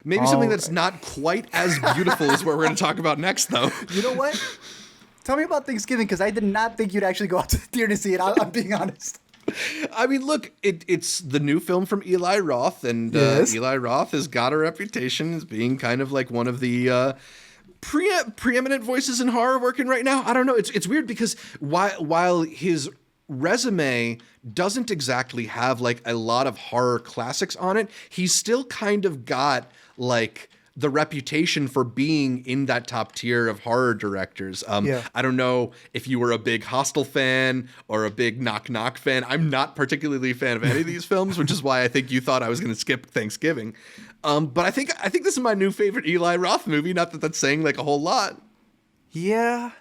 Maybe something that's not quite as beautiful as what we're going to talk about next, though. You know what? Tell me about Thanksgiving, because I did not think you'd actually go out to the theater to see it. I'm being honest. I mean, look, it's the new film from Eli Roth, and Yes. Eli Roth has got a reputation as being kind of like one of the preeminent voices in horror working right now. I don't know. It's weird because while his resume doesn't exactly have like a lot of horror classics on it, he's still kind of got like the reputation for being in that top tier of horror directors. Yeah. I don't know if you were a big Hostel fan or a big Knock Knock fan. I'm not particularly a fan of any of these films, which is why I think you thought I was going to skip Thanksgiving. But I think this is my new favorite Eli Roth movie. Not that that's saying like a whole lot. Yeah.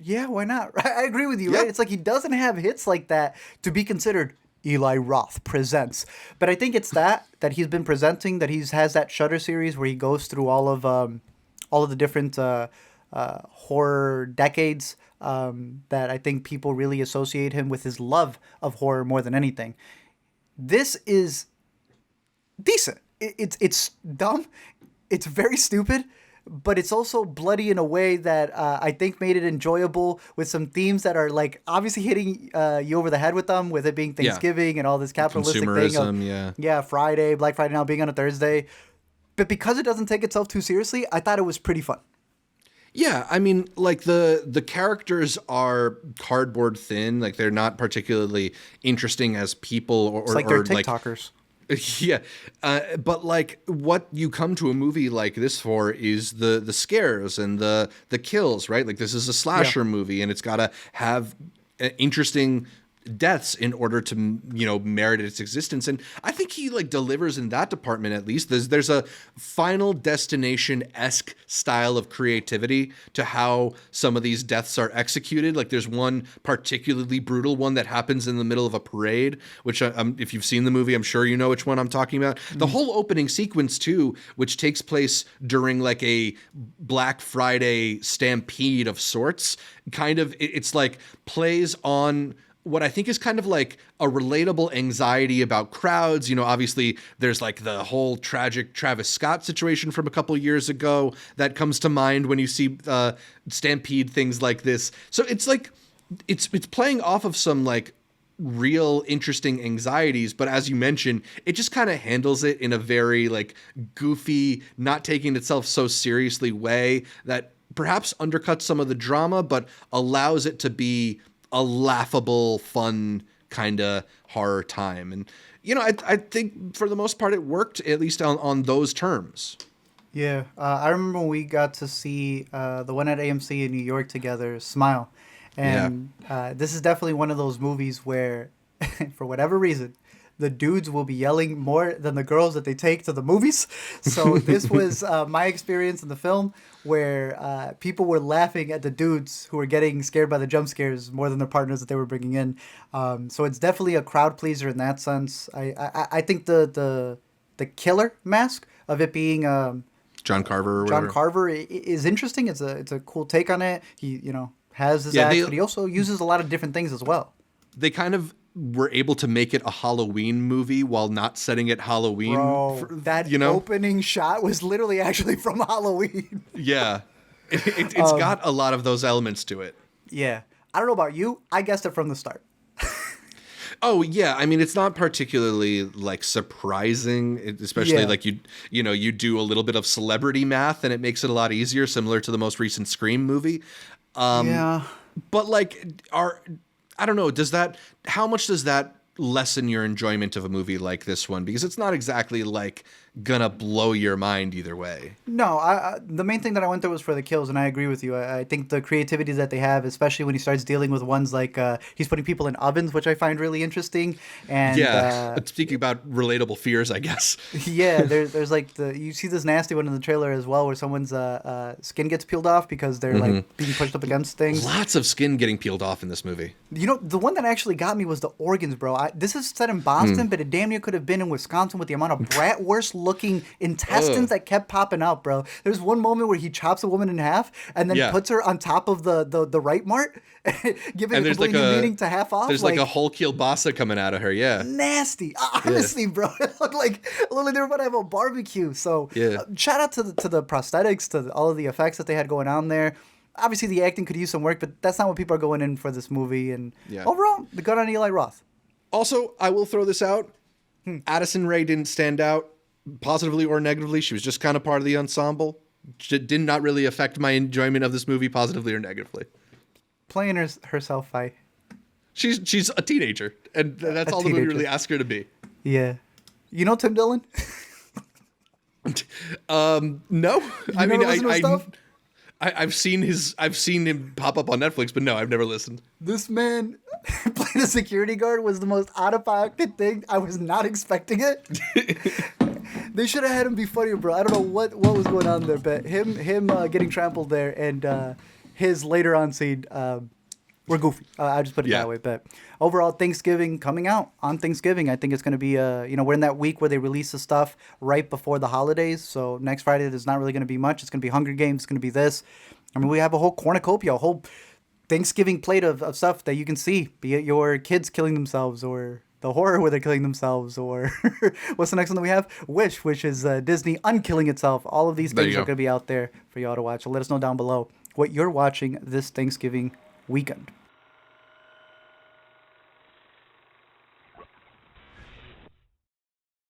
Yeah, why not? I agree with you, Yeah. right? It's like he doesn't have hits like that to be considered Eli Roth presents. But I think it's that he's been presenting, that has that Shudder series where he goes through all of the different horror decades, that I think people really associate him with his love of horror more than anything. This is decent. It's dumb. It's very stupid, but it's also bloody in a way that I think made it enjoyable, with some themes that are like obviously hitting you over the head with them, with it being Thanksgiving and all this capitalistic thing of Friday, Black Friday now being on a Thursday. But because it doesn't take itself too seriously, I thought it was pretty fun. Yeah, I mean, like the characters are cardboard thin. Like they're not particularly interesting as people, or It's like they're TikTokers. Yeah, but like what you come to a movie like this for is the scares and the kills, right? Like this is a slasher movie, and it's got to have interesting deaths in order to merit its existence. And I think he like delivers in that department. At least there's a Final Destination-esque style of creativity to how some of these deaths are executed. Like there's one particularly brutal one that happens in the middle of a parade, which if you've seen the movie, I'm sure you know which one I'm talking about. The whole opening sequence too, which takes place during like a Black Friday stampede of sorts, kind of it's like plays on what I think is kind of like a relatable anxiety about crowds. Obviously there's like the whole tragic Travis Scott situation from a couple years ago that comes to mind when you see stampede things like this. So it's like, it's playing off of some like real interesting anxieties, but as you mentioned, it just kind of handles it in a very like goofy, not taking itself so seriously way that perhaps undercuts some of the drama, but allows it to be a laughable, fun kind of horror time. And, I think for the most part it worked, at least on those terms. Yeah. I remember when we got to see the one at AMC in New York together, Smile. And this is definitely one of those movies where, for whatever reason, the dudes will be yelling more than the girls that they take to the movies. So this was my experience in the film, where people were laughing at the dudes who were getting scared by the jump scares more than their partners that they were bringing in. So it's definitely a crowd pleaser in that sense. I think the killer mask of it being John Carver or whatever. John Carver is interesting. It's a cool take on it. He has his axe, but he also uses a lot of different things as well. They kind of were able to make it a Halloween movie while not setting it Halloween. Bro, that opening shot was literally actually from Halloween. Yeah. It's got a lot of those elements to it. Yeah. I don't know about you. I guessed it from the start. Oh, yeah. I mean, it's not particularly like surprising, especially like you do a little bit of celebrity math and it makes it a lot easier, similar to the most recent Scream movie. But like I don't know, how much does that lessen your enjoyment of a movie like this one? Because it's not exactly like gonna blow your mind either way. No, the main thing that I went there was for the kills, and I agree with you. I think the creativity that they have, especially when he starts dealing with ones like he's putting people in ovens, which I find really interesting. And speaking about relatable fears, I guess. Yeah, there's like you see this nasty one in the trailer as well, where someone's skin gets peeled off because they're like being pushed up against things. Lots of skin getting peeled off in this movie. The one that actually got me was the organs, bro. This is set in Boston, but it damn near could have been in Wisconsin with the amount of bratwurst-looking intestines that kept popping out, bro. There's one moment where he chops a woman in half and then puts her on top of the right mart, giving a complete new meaning to half off. There's like a whole kielbasa coming out of her, nasty. Honestly, bro, it looked like they were about to have a barbecue. So shout out to the prosthetics, to all of the effects that they had going on there. Obviously, the acting could use some work, but that's not what people are going in for this movie. And overall, the good on Eli Roth. Also, I will throw this out. Addison Rae didn't stand out positively or negatively. She was just kind of part of the ensemble. It did not really affect my enjoyment of this movie positively or negatively. Playing herself, She's a teenager, and that's all the movie really asks her to be. Yeah. You know Tim Dillon? No. I mean, I've seen him pop up on Netflix, but no, I've never listened. This man playing a security guard was the most out-of-pocket thing. I was not expecting it. They should have had him be funnier, bro. I don't know what was going on there, but him getting trampled there and his later on scene were goofy. I just put it that way. But overall, Thanksgiving coming out on Thanksgiving. I think it's going to be we're in that week where they release the stuff right before the holidays. So next Friday, there's not really going to be much. It's going to be Hunger Games. It's going to be this. I mean, we have a whole cornucopia, a whole Thanksgiving plate of stuff that you can see. Be it your kids killing themselves or the horror where they're killing themselves, or what's the next one that we have? Wish, which is Disney unkilling itself. All of these things are going to be out there for y'all to watch. So let us know down below what you're watching this Thanksgiving weekend.